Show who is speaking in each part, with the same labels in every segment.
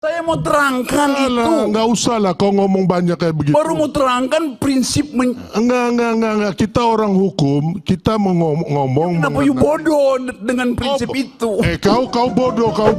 Speaker 1: Saya mau terangkan itu.
Speaker 2: Nggak usah lah kau ngomong banyak kayak begitu.
Speaker 1: Baru mau terangkan prinsip.
Speaker 2: Enggak. Kita orang hukum, kita mau ngomong.
Speaker 1: Kenapa you bodoh dengan prinsip itu?
Speaker 2: Kau bodoh, kau.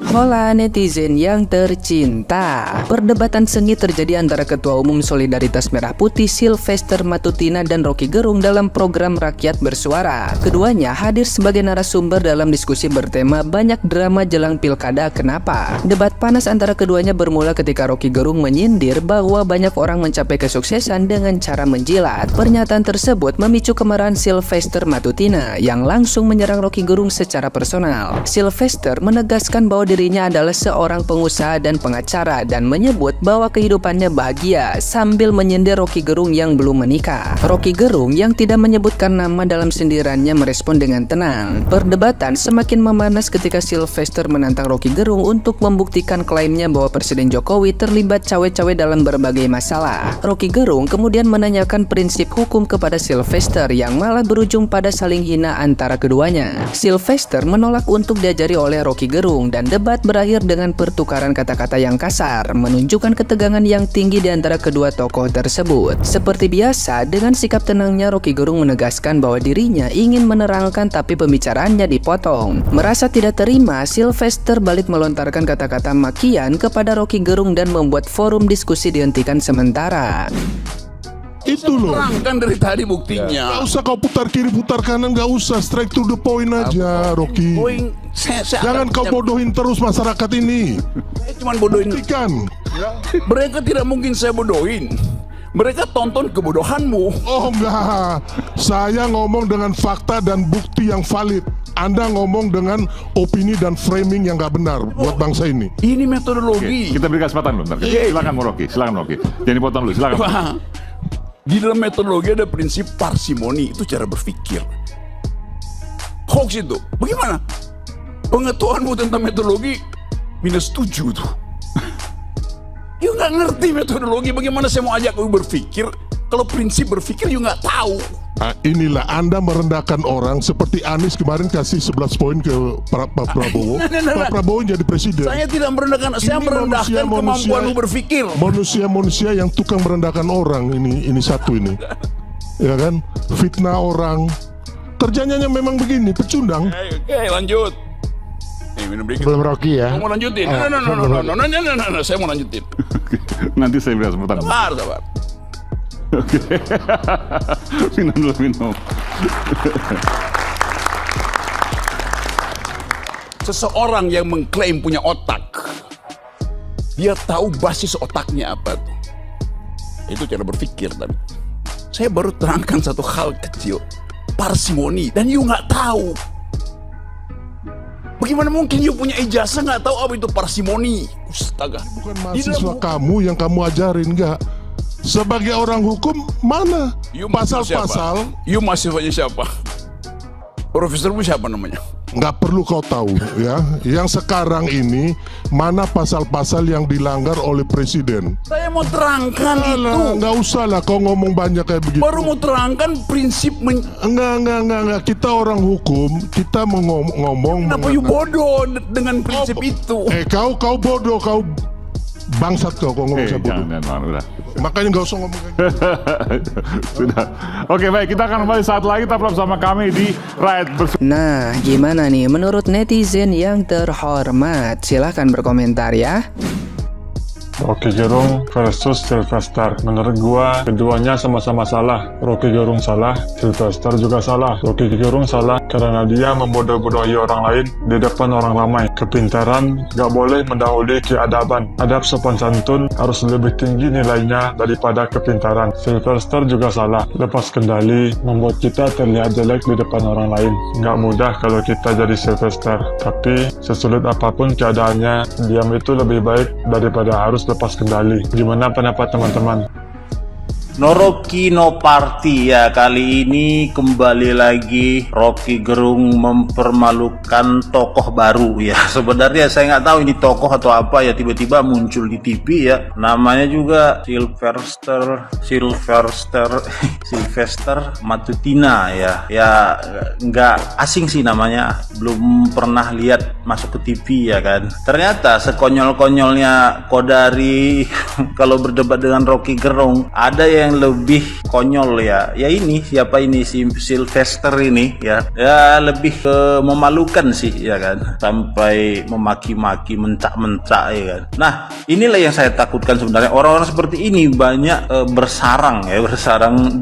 Speaker 3: Hola netizen yang tercinta. Perdebatan sengit terjadi antara Ketua Umum Solidaritas Merah Putih Sylvester Matutina dan Rocky Gerung dalam program Rakyat Bersuara. Keduanya hadir sebagai narasumber dalam diskusi bertema banyak drama jelang pilkada kenapa. Debat panas antara keduanya bermula ketika Rocky Gerung menyindir bahwa banyak orang mencapai kesuksesan dengan cara menjilat. Pernyataan tersebut memicu kemarahan Sylvester Matutina yang langsung menyerang Rocky Gerung secara personal. Sylvester menegaskan bahwa dirinya adalah seorang pengusaha dan pengacara dan menyebut bahwa kehidupannya bahagia sambil menyindir Rocky Gerung yang belum menikah. Rocky Gerung yang tidak menyebutkan nama dalam sindirannya merespon dengan tenang. Perdebatan semakin memanas ketika Sylvester menantang Rocky Gerung untuk membuktikan klaimnya bahwa Presiden Jokowi terlibat cawe-cawe dalam berbagai masalah. Rocky Gerung kemudian menanyakan prinsip hukum kepada Sylvester yang malah berujung pada saling hina antara keduanya. Sylvester menolak untuk diajari oleh Rocky Gerung dan debat berakhir dengan pertukaran kata-kata yang kasar, menunjukkan ketegangan yang tinggi di antara kedua tokoh tersebut. Seperti biasa, dengan sikap tenangnya Rocky Gerung menegaskan bahwa dirinya ingin menerangkan tapi pembicaraannya dipotong. Merasa tidak terima, Sylvester balik melontarkan kata-kata makian kepada Rocky Gerung dan membuat forum diskusi dihentikan sementara.
Speaker 2: Itu loh.
Speaker 1: Terangkan dari tadi buktinya.
Speaker 2: Gak usah kau putar kiri putar kanan, gak usah, straight to the point aja, Rocky. Jangan kau bodohin terus masyarakat ini.
Speaker 1: Saya cuma bodohin.
Speaker 2: Buktikan.
Speaker 1: Mereka tidak mungkin saya bodohin. Mereka tonton kebodohanmu.
Speaker 2: Oh enggak, saya ngomong dengan fakta dan bukti yang valid. Anda ngomong dengan opini dan framing yang gak benar buat bangsa ini.
Speaker 1: Ini metodologi.
Speaker 4: Kita beri kesempatan bentar. Silakan Rocky, silakan Rocky. Jangan dipotong dulu, silakan.
Speaker 1: Di dalam metodologi ada prinsip parsimoni, itu cara berpikir. Hoax itu, bagaimana? Pengetahuanmu tentang metodologi minus 7 tuh. You nggak ngerti metodologi, bagaimana saya mau ajak you berpikir kalau prinsip berpikir you nggak tahu.
Speaker 2: Nah, inilah Anda merendahkan orang seperti Anies kemarin kasih 11 poin ke Pak Prabowo. Pak Prabowo jadi presiden.
Speaker 1: Saya tidak merendahkan, saya merendahkan kemampuanmu berpikir.
Speaker 2: Manusia yang tukang merendahkan orang ini satu ini. Ya kan? Fitnah orang. Kerjanya memang begini, pecundang.
Speaker 1: Oke, lanjut. Minum dikit.
Speaker 2: Belum Rocky ya?
Speaker 1: Mau lanjutin? No, saya mau lanjutin.
Speaker 4: Nanti saya beri kesempatan.
Speaker 1: Sabar.
Speaker 4: Oke. Minum dulu, minum.
Speaker 1: Seseorang yang mengklaim punya otak, dia tahu basis otaknya apa tuh. Itu cara berpikir tadi. Saya baru terangkan satu hal kecil, parsimoni, dan you nggak tahu. Bagaimana mungkin you punya ijazah nggak tahu apa itu parsimoni? Astaga.
Speaker 2: Bukan mahasiswa kamu yang kamu ajarin, enggak. Sebagai orang hukum, mana pasal-pasal?
Speaker 1: You mahasiswanya siapa? Profesormu siapa namanya?
Speaker 2: Nggak perlu kau tahu ya. Yang sekarang ini mana pasal-pasal yang dilanggar oleh presiden.
Speaker 1: Saya mau terangkan itu.
Speaker 2: Nggak usah lah kau ngomong banyak kayak begitu.
Speaker 1: Baru mau terangkan prinsip.
Speaker 2: Enggak. Kita orang hukum, kita mau ngomong.
Speaker 1: Kenapa you bodoh dengan prinsip itu?
Speaker 2: Kau bodoh, kau bangsat kau ngomong saya bodoh.
Speaker 4: Jangan, udah.
Speaker 2: Makanya nggak usah ngomong kayak gitu.
Speaker 4: Sudah. Oke, baik, kita akan kembali saat lagi tetap bersama kami di Rakyat Bersuara.
Speaker 3: Nah, gimana nih menurut netizen yang terhormat? Silahkan berkomentar ya.
Speaker 5: Rocky Gerung versus Sylvester. Menurut gua, keduanya sama-sama salah. Rocky Gerung salah, Sylvester juga salah. Rocky Gerung salah karena dia membodoh-bodohi orang lain di depan orang ramai. Kepintaran gak boleh mendahului keadaban. Adab sopan santun harus lebih tinggi nilainya daripada kepintaran. Sylvester juga salah. Lepas kendali membuat kita terlihat jelek di depan orang lain. Gak mudah kalau kita jadi Sylvester. Tapi sesulit apapun keadaannya, diam itu lebih baik daripada harus lepas kendali. Gimana pendapat teman-teman?
Speaker 6: No Rocky No Party ya. Kali ini kembali lagi Rocky Gerung mempermalukan tokoh baru ya. Sebenarnya saya nggak tahu ini tokoh atau apa ya, tiba-tiba muncul di TV ya. Namanya juga Sylvester Matutina ya. Ya nggak asing sih namanya, belum pernah lihat masuk ke TV ya kan. Ternyata sekonyol-konyolnya Kodari kalau berdebat dengan Rocky Gerung, ada yang lebih konyol ya. Ya ini siapa ini, si Sylvester ini ya. Ya lebih memalukan sih ya kan. Sampai memaki-maki, mencak-mencak ya kan. Nah, inilah yang saya takutkan sebenarnya. Orang-orang seperti ini banyak bersarang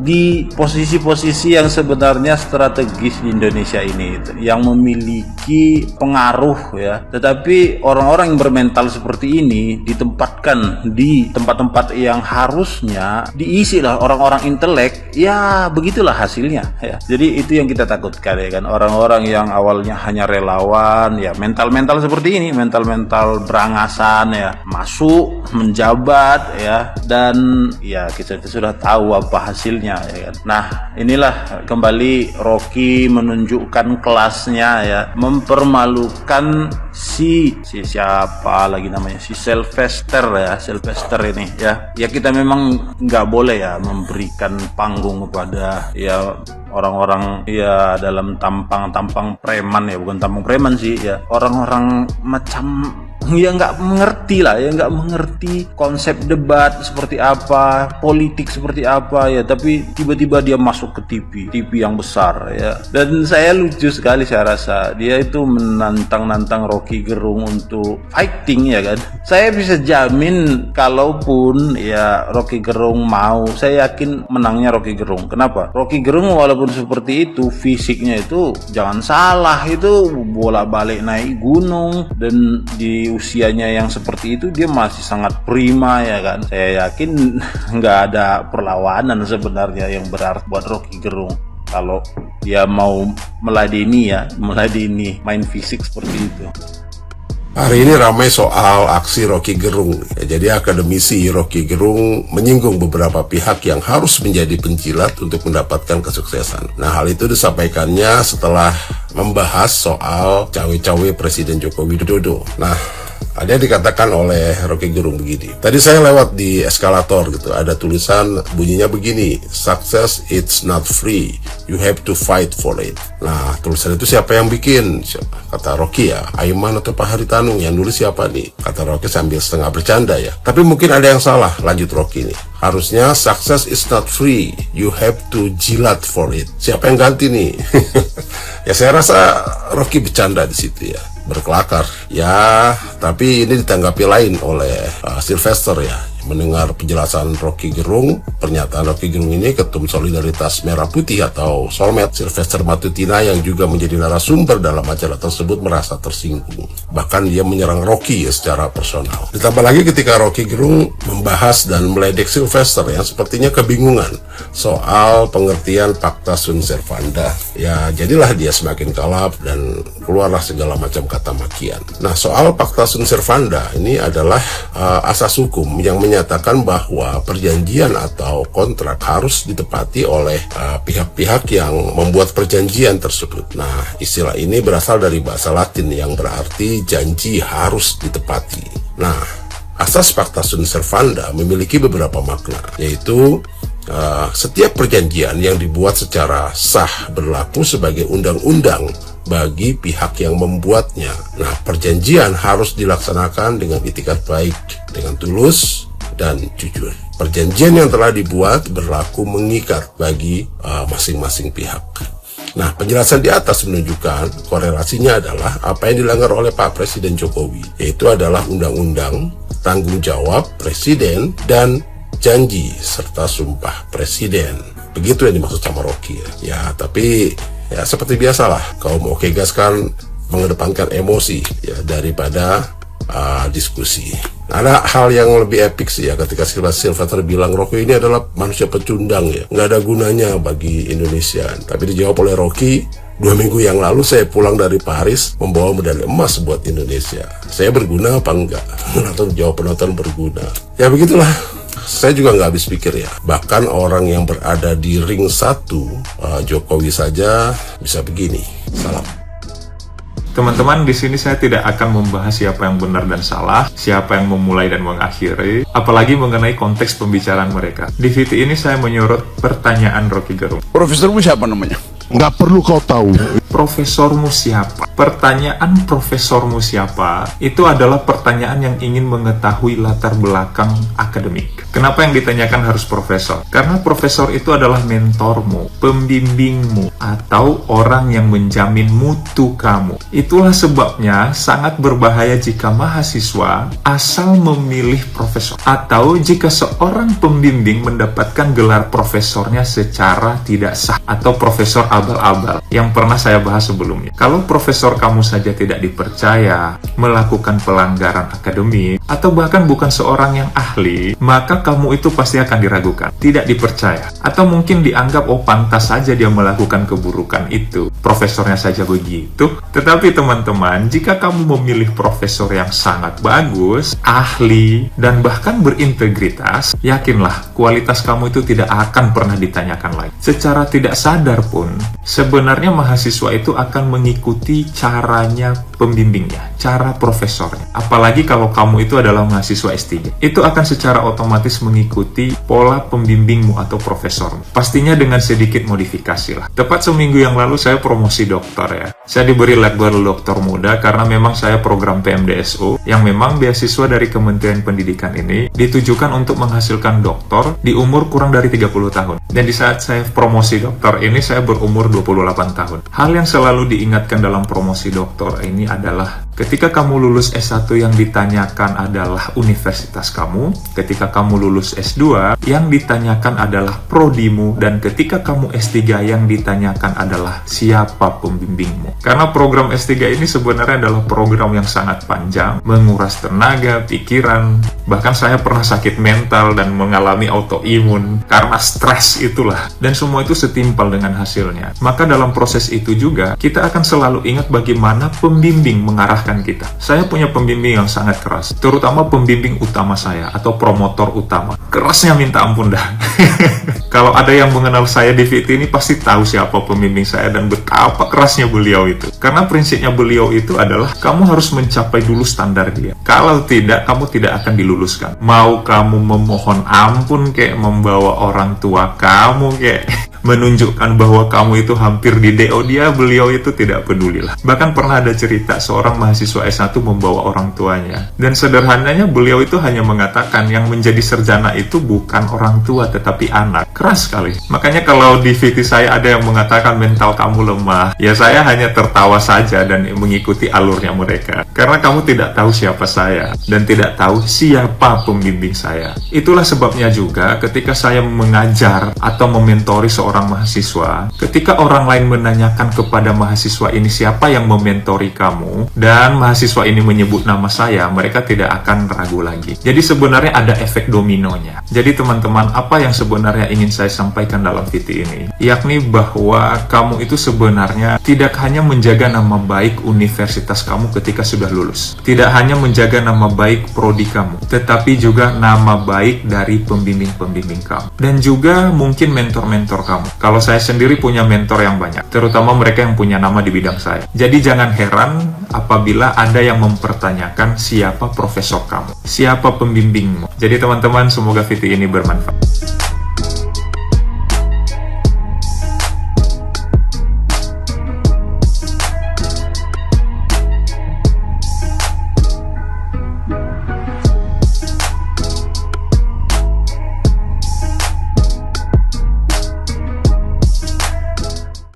Speaker 6: di posisi-posisi yang sebenarnya strategis di Indonesia ini, yang memiliki pengaruh ya. Tetapi orang-orang yang bermental seperti ini ditempatkan di tempat-tempat yang harusnya diisi lah orang-orang intelek, ya begitulah hasilnya ya. Jadi itu yang kita takutkan ya kan, orang-orang yang awalnya hanya relawan ya, mental-mental seperti ini, mental-mental berangasan ya, masuk menjabat ya, dan ya kita sudah tahu apa hasilnya ya kan. Nah, inilah kembali Rocky menunjukkan kelasnya ya, mempermalukan si siapa lagi namanya, si Sylvester ini ya. Ya kita memang nggak boleh ya memberikan panggung kepada ya orang-orang ya dalam tampang preman ya, bukan tampang preman sih ya, orang-orang macam ya nggak mengerti lah ya, nggak mengerti konsep debat seperti apa, politik seperti apa ya, tapi tiba-tiba dia masuk ke TV yang besar ya. Dan saya lucu sekali, saya rasa dia itu menantang Rocky Gerung untuk fighting ya kan. Saya bisa jamin kalaupun ya Rocky Gerung mau, saya yakin menangnya Rocky Gerung. Kenapa? Rocky Gerung walaupun seperti itu, fisiknya itu jangan salah, itu bolak-balik naik gunung, dan di usianya yang seperti itu dia masih sangat prima ya kan. Saya yakin nggak ada perlawanan sebenarnya yang berarti buat Rocky Gerung kalau dia mau meladeni main fisik seperti itu.
Speaker 7: Hari ini ramai soal aksi Rocky Gerung. Ya, jadi akademisi Rocky Gerung menyinggung beberapa pihak yang harus menjadi penjilat untuk mendapatkan kesuksesan. Nah, hal itu disampaikannya setelah membahas soal cawe-cawe Presiden Joko Widodo. Nah, ada yang dikatakan oleh Rocky Gerung begini. Tadi saya lewat di eskalator gitu, ada tulisan bunyinya begini, "Success it's not free, you have to fight for it." Nah, tulisan itu siapa yang bikin? Kata Rocky ya, Aiman atau Pak Haritanu. Yang nulis siapa nih? Kata Rocky sambil setengah bercanda ya. Tapi mungkin ada yang salah, lanjut Rocky nih. Harusnya success is not free, you have to jilat for it. Siapa yang ganti nih? Ya saya rasa Rocky bercanda di situ ya, berkelakar. Ya, tapi ini ditanggapi lain oleh Sylvester ya. Mendengar penjelasan Rocky Gerung, pernyataan Rocky Gerung ini, Ketum Solidaritas Merah Putih atau Solmed Sylvester Matutina yang juga menjadi narasumber dalam acara tersebut merasa tersinggung. Bahkan dia menyerang Rocky ya secara personal. Ditambah lagi ketika Rocky Gerung membahas dan meledek Sylvester yang sepertinya kebingungan soal pengertian Fakta Sunt Servanda. Ya jadilah dia semakin kalap dan keluarlah segala macam kata makian. Nah, soal Fakta Sunt Servanda ini adalah asas hukum yang menyatakan bahwa perjanjian atau kontrak harus ditepati oleh pihak-pihak yang membuat perjanjian tersebut. Nah, istilah ini berasal dari bahasa Latin yang berarti janji harus ditepati. Nah, asas Fakta Sunt Servanda memiliki beberapa makna, yaitu setiap perjanjian yang dibuat secara sah berlaku sebagai undang-undang bagi pihak yang membuatnya. Nah, perjanjian harus dilaksanakan dengan itikat baik, dengan tulus dan jujur. Perjanjian yang telah dibuat berlaku mengikat bagi masing-masing pihak. Nah, penjelasan di atas menunjukkan korelasinya adalah apa yang dilanggar oleh Pak Presiden Jokowi, yaitu adalah undang-undang, tanggung jawab Presiden, dan janji serta sumpah Presiden. Begitu yang dimaksud sama Rocky ya. Ya, tapi ya seperti biasalah, kaum Okegas kan mengedepankan emosi ya daripada diskusi. Ada hal yang lebih epik sih ya ketika Sylvester bilang Rocky ini adalah manusia pecundang ya, nggak ada gunanya bagi Indonesia. Tapi dijawab oleh Rocky, 2 minggu yang lalu saya pulang dari Paris membawa medali emas buat Indonesia. Saya berguna apa enggak? Atau jawab penonton berguna. Ya begitulah saya juga nggak habis pikir ya. Bahkan orang yang berada di ring 1, Jokowi saja bisa begini. Salam.
Speaker 8: Teman-teman, di sini saya tidak akan membahas siapa yang benar dan salah, siapa yang memulai dan mengakhiri, apalagi mengenai konteks pembicaraan mereka. Di VT ini saya menyorot pertanyaan Rocky Gerung.
Speaker 1: Profesormu siapa namanya?
Speaker 2: Nggak perlu kau tahu.
Speaker 8: Profesormu siapa? Pertanyaan profesormu siapa itu adalah pertanyaan yang ingin mengetahui latar belakang akademik. Kenapa yang ditanyakan harus profesor? Karena profesor itu adalah mentormu, pembimbingmu, atau orang yang menjamin mutu kamu. Itulah sebabnya sangat berbahaya jika mahasiswa asal memilih profesor, atau jika seorang pembimbing mendapatkan gelar profesornya secara tidak sah, atau profesor abal-abal yang pernah saya bahas sebelumnya. Kalau profesor kamu saja tidak dipercaya, melakukan pelanggaran akademik, atau bahkan bukan seorang yang ahli, maka kamu itu pasti akan diragukan, tidak dipercaya, atau mungkin dianggap oh pantas saja dia melakukan keburukan itu, profesornya saja begitu. Tetapi teman-teman, jika kamu memilih profesor yang sangat bagus, ahli, dan bahkan berintegritas, yakinlah kualitas kamu itu tidak akan pernah ditanyakan lagi. Secara tidak sadar pun, sebenarnya mahasiswa itu akan mengikuti caranya pembimbingnya, cara profesornya. Apalagi kalau kamu itu adalah mahasiswa S3. Itu akan secara otomatis mengikuti pola pembimbingmu atau profesormu. Pastinya dengan sedikit modifikasi lah. Tepat seminggu yang lalu saya promosi doktor ya. Saya diberi label doktor muda karena memang saya program PMDSU yang memang beasiswa dari Kementerian Pendidikan ini ditujukan untuk menghasilkan doktor di umur kurang dari 30 tahun. Dan di saat saya promosi doktor ini saya berumur 28 tahun. Hal yang selalu diingatkan dalam promosi doktor ini adalah ketika kamu lulus S1 yang ditanyakan adalah universitas kamu, ketika kamu lulus S2 yang ditanyakan adalah prodimu, dan ketika kamu S3 yang ditanyakan adalah siapa pembimbingmu. Karena program S3 ini sebenarnya adalah program yang sangat panjang, menguras tenaga, pikiran, bahkan saya pernah sakit mental dan mengalami autoimun karena stres itulah, dan semua itu setimpal dengan hasilnya. Maka dalam proses itu juga kita akan selalu ingat bagaimana pembimbing mengarahkan kita. Saya punya pembimbing yang sangat keras, terutama pembimbing utama saya atau promotor utama. Kerasnya minta ampun dah. Kalau ada yang mengenal saya di VT ini pasti tahu siapa pembimbing saya dan betapa kerasnya beliau itu. Karena prinsipnya beliau itu adalah kamu harus mencapai dulu standar dia. Kalau tidak, kamu tidak akan diluluskan. Mau kamu memohon ampun kayak membawa orang tua kamu kayak menunjukkan bahwa kamu itu hampir di DO dia, beliau itu tidak peduli lah. Bahkan pernah ada cerita seorang mahasiswa S1 membawa orang tuanya. Dan sederhananya beliau itu hanya mengatakan yang menjadi sarjana itu bukan orang tua tetapi anak. Keras sekali. Makanya kalau di VT saya ada yang mengatakan mental kamu lemah, ya saya hanya tertawa saja dan mengikuti alurnya mereka. Karena kamu tidak tahu siapa saya dan tidak tahu siapa pembimbing saya. Itulah sebabnya juga ketika saya mengajar atau mementori seorang mahasiswa, ketika orang lain menanyakan kepada mahasiswa ini siapa yang mementori kamu, dan mahasiswa ini menyebut nama saya, mereka tidak akan ragu lagi. Jadi sebenarnya ada efek dominonya. Jadi teman-teman, apa yang sebenarnya ingin saya sampaikan dalam VT ini, yakni bahwa kamu itu sebenarnya tidak hanya menjaga nama baik universitas kamu ketika sudah lulus, tidak hanya menjaga nama baik prodi kamu, tetapi juga nama baik dari pembimbing-pembimbing kamu, dan juga mungkin mentor-mentor kamu. Kalau saya sendiri punya mentor yang banyak, terutama mereka yang punya nama di bidang saya. Jadi jangan heran apabila ada yang mempertanyakan siapa profesor kamu, siapa pembimbingmu. Jadi teman-teman, semoga VT ini bermanfaat.